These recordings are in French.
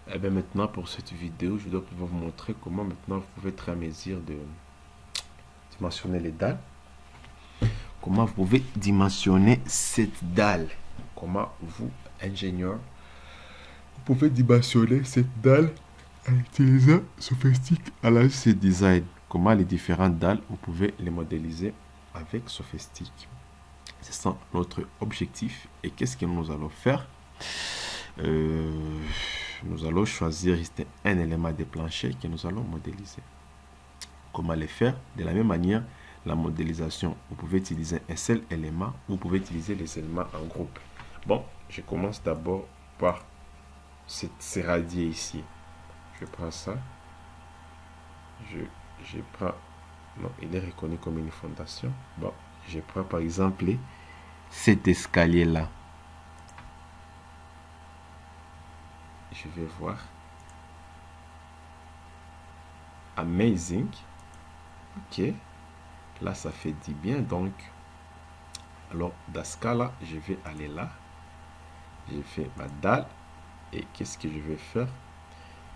Et bien maintenant pour cette vidéo, je dois pouvoir vous montrer comment maintenant vous pouvez être à mesure de dimensionner les dalles. Comment vous pouvez dimensionner cette dalle. Comment vous, ingénieur, vous pouvez dimensionner cette dalle en utilisant Sofistic Analysis Design. Comment les différentes dalles, vous pouvez les modéliser avec Sofistic. C'est ça notre objectif. Et qu'est-ce que nous allons faire? Nous allons choisir un élément de plancher que nous allons modéliser. Comment les faire? De la même manière, la modélisation, vous pouvez utiliser un seul élément, vous pouvez utiliser les éléments en groupe. Bon, je commence d'abord par ces radiers ici. Je prends ça. Je prends... Non, il est reconnu comme une fondation. Bon, je prends par exemple cet escalier-là. Je vais voir. Amazing. Ok. Là, ça fait 10 bien. Donc, alors, dans ce cas-là, je vais aller là. J'ai fait ma dalle. Et qu'est-ce que je vais faire?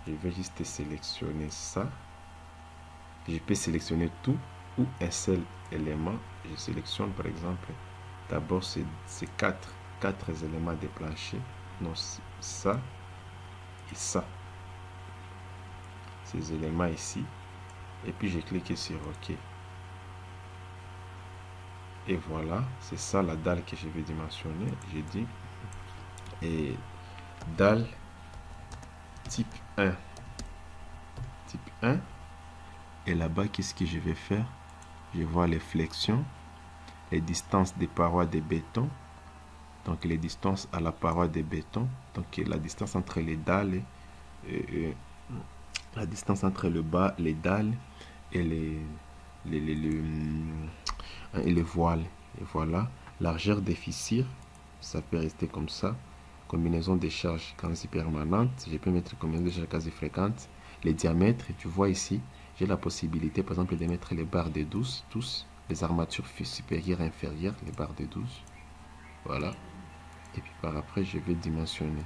Je vais juste sélectionner ça. Je peux sélectionner tout ou un seul élément. Je sélectionne par exemple d'abord ces quatre éléments de plancher. Non, ça et ça. Ces éléments ici. Et puis je clique sur OK. Et voilà, c'est ça la dalle que je vais dimensionner. J'ai dit et dalle type 1. Type 1. Et là-bas, qu'est-ce que je vais faire? Je vois les flexions, les distances des parois de béton. Donc, les distances à la paroi de béton. Donc, la distance entre les dalles, la distance entre le bas, les dalles et les voiles. Et voilà, largeur des fissures, ça peut rester comme ça. Combinaison des charges quasi permanentes, je peux mettre combinaison de charges quasi fréquentes. Les diamètres, tu vois ici, j'ai la possibilité par exemple de mettre les barres de 12, tous, les armatures supérieures et inférieures, les barres de 12. Voilà. Et puis par après, je vais dimensionner.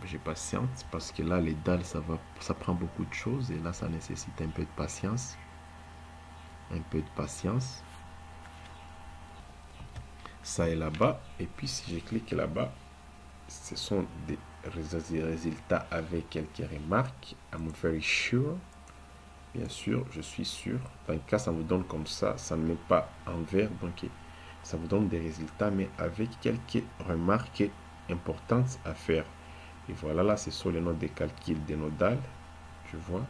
Je patiente parce que là, les dalles, ça prend beaucoup de choses et là, ça nécessite un peu de patience. Un peu de patience. Ça est là-bas. Et puis, si je clique là-bas, ce sont des résultats avec quelques remarques. I'm very sure. Bien sûr, je suis sûr. Dans le cas, ça vous donne comme ça. Ça ne met pas en vert. Donc, ça vous donne des résultats, mais avec quelques remarques importantes à faire. Et voilà, là, ce sont les noms des calculs de nos dalles. Tu vois,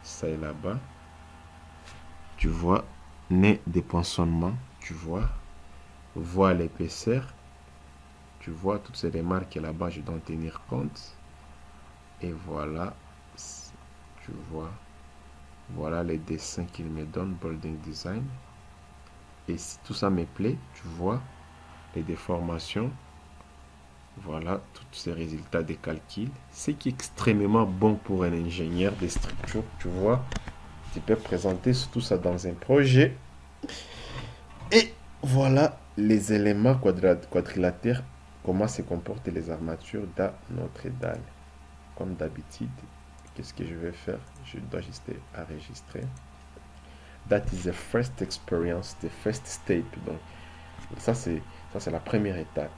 ça est là-bas. Tu vois, nez de poinçonnement. Tu vois, voile l'épaisseur. Tu vois, toutes ces remarques là-bas, je dois en tenir compte. Et voilà, tu vois, voilà les dessins qu'il me donne, Building Design. Et si tout ça me plaît, tu vois, les déformations. Voilà, tous ces résultats des calculs. Ce qui est extrêmement bon pour un ingénieur des structures, tu vois. Tu peux présenter tout ça dans un projet. Et voilà les éléments quadrilatères, comment se comportent les armatures dans notre dalle. Comme d'habitude, qu'est-ce que je vais faire? Je dois juste enregistrer. That is the first experience, the first step. Donc, ça c'est la première étape.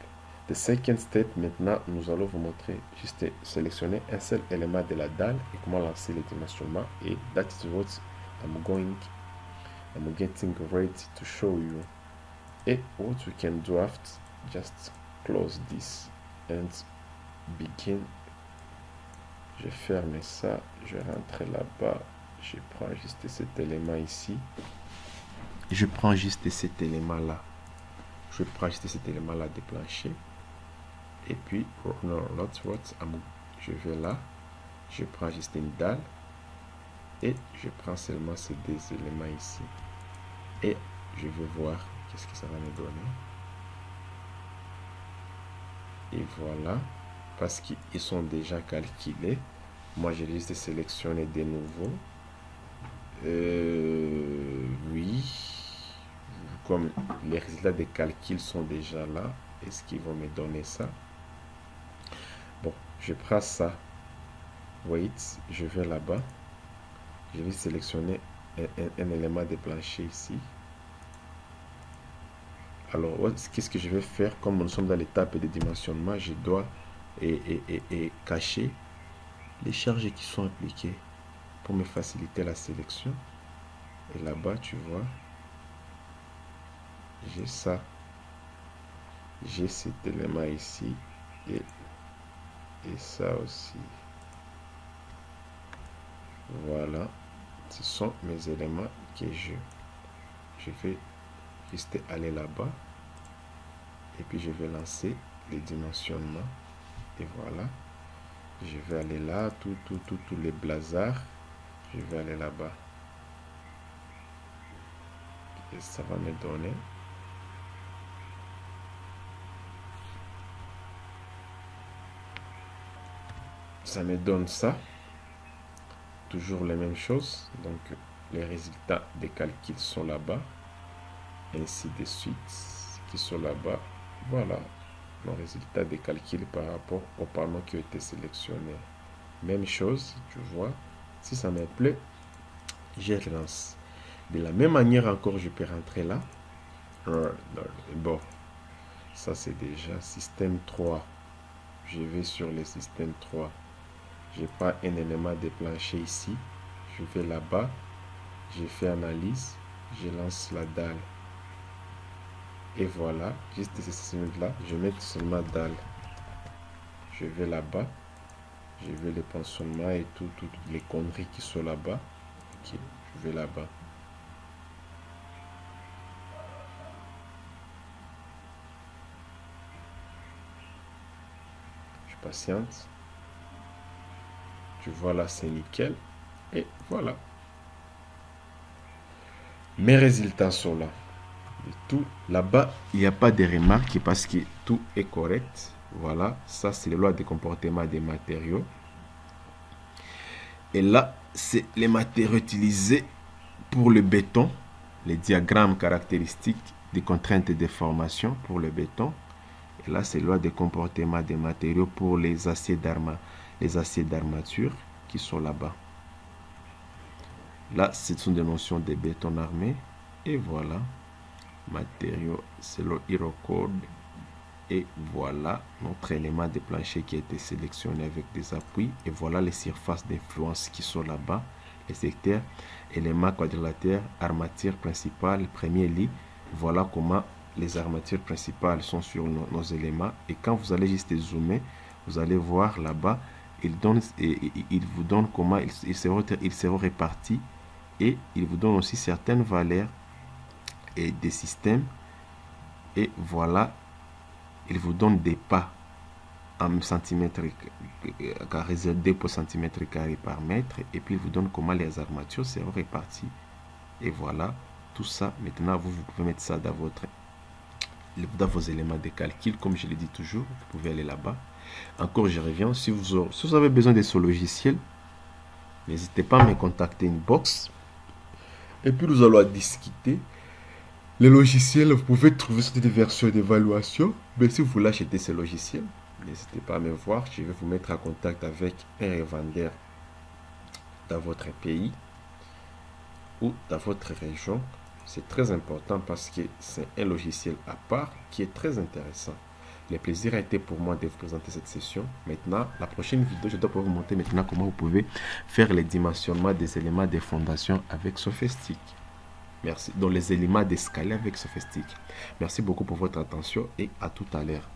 The second step, maintenant, nous allons vous montrer, juste sélectionner un seul élément de la dalle et comment lancer les dimensionnements. Et that is what I'm getting ready to show you. Et what we can do after, just close this and begin. Je ferme ça, je rentre là-bas, je prends juste cet élément ici. Je prends juste cet élément-là. Je prends juste cet élément-là de plancher. Et puis, pour l'autre, je vais là, je prends juste une dalle et je prends seulement ces deux éléments ici. Et je vais voir qu'est-ce que ça va me donner. Et voilà, parce qu'ils sont déjà calculés. Moi, j'ai juste sélectionné de nouveau. Oui, vous comme les résultats des calculs sont déjà là, est-ce qu'ils vont me donner ça? Bon, je prends ça. Wait, je vais là-bas. Je vais sélectionner un élément de plancher ici. Alors, qu'est-ce que je vais faire? Comme nous sommes dans l'étape de dimensionnement, je dois cacher les charges qui sont appliquées pour me faciliter la sélection. Et là-bas, tu vois, j'ai ça. J'ai cet élément ici et ça aussi. Voilà, ce sont mes éléments que je vais juste aller là-bas et puis je vais lancer les dimensionnements et voilà, je vais aller là, tous les blazars, je vais aller là-bas et ça va me donner ça, toujours les mêmes choses. Donc les résultats des calculs sont là-bas, ainsi de suite, qui sont là-bas. Voilà nos résultats des calculs par rapport au panneau qui a été sélectionné. Même chose, tu vois, si ça me plaît, je relance. De la même manière encore, je peux rentrer là. Bon, ça c'est déjà système 3. Je vais sur le système 3. J'ai pas un élément de plancher ici. Je vais là-bas. Je fais analyse. Je lance la dalle. Et voilà. Juste ces minutes-là. Je mets seulement dalle. Je vais là-bas. Je vais les pensionnements et toutes les conneries qui sont là-bas. Ok. Je vais là-bas. Je patiente. Tu vois là, c'est nickel. Et voilà. Mes résultats sont là. Et tout là-bas, il n'y a pas de remarques parce que tout est correct. Voilà, ça c'est les lois de comportement des matériaux. Et là, c'est les matériaux utilisés pour le béton. Les diagrammes caractéristiques des contraintes de formation pour le béton. Et là, c'est les lois de comportement des matériaux pour les aciers d'armature qui sont là-bas. Là, ce sont des notions de béton armé. Et voilà. Matériaux, c'est le Hero Code. Et voilà notre élément de plancher qui a été sélectionné avec des appuis. Et voilà les surfaces d'influence qui sont là-bas. Les secteurs, éléments quadrilatères, armature principale, premier lit. Voilà comment les armatures principales sont sur nos éléments. Et quand vous allez juste zoomer, vous allez voir là-bas, il vous donne comment ils seront répartis. Et il vous donne aussi certaines valeurs et des systèmes. Et voilà, il vous donne des pas en centimètres carrés, 2 pour centimètre carré par mètre. Et puis il vous donne comment les armatures seront réparties. Et voilà, tout ça. Maintenant, vous pouvez mettre ça dans vos éléments de calcul. Comme je le dis toujours, vous pouvez aller là-bas. Encore, je reviens. Si vous avez besoin de ce logiciel, n'hésitez pas à me contacter inbox. Et puis nous allons discuter. Les logiciels, vous pouvez trouver sur des versions d'évaluation. Mais si vous voulez acheter ces logiciels, n'hésitez pas à me voir. Je vais vous mettre en contact avec un revendeur dans votre pays ou dans votre région. C'est très important parce que c'est un logiciel à part qui est très intéressant. Le plaisir a été pour moi de vous présenter cette session. Maintenant, la prochaine vidéo, je dois pouvoir vous montrer maintenant comment vous pouvez faire les dimensionnements des éléments de fondation avec Sofistic. Merci. Donc les éléments d'escalier avec Sofistic. Merci beaucoup pour votre attention et à tout à l'heure.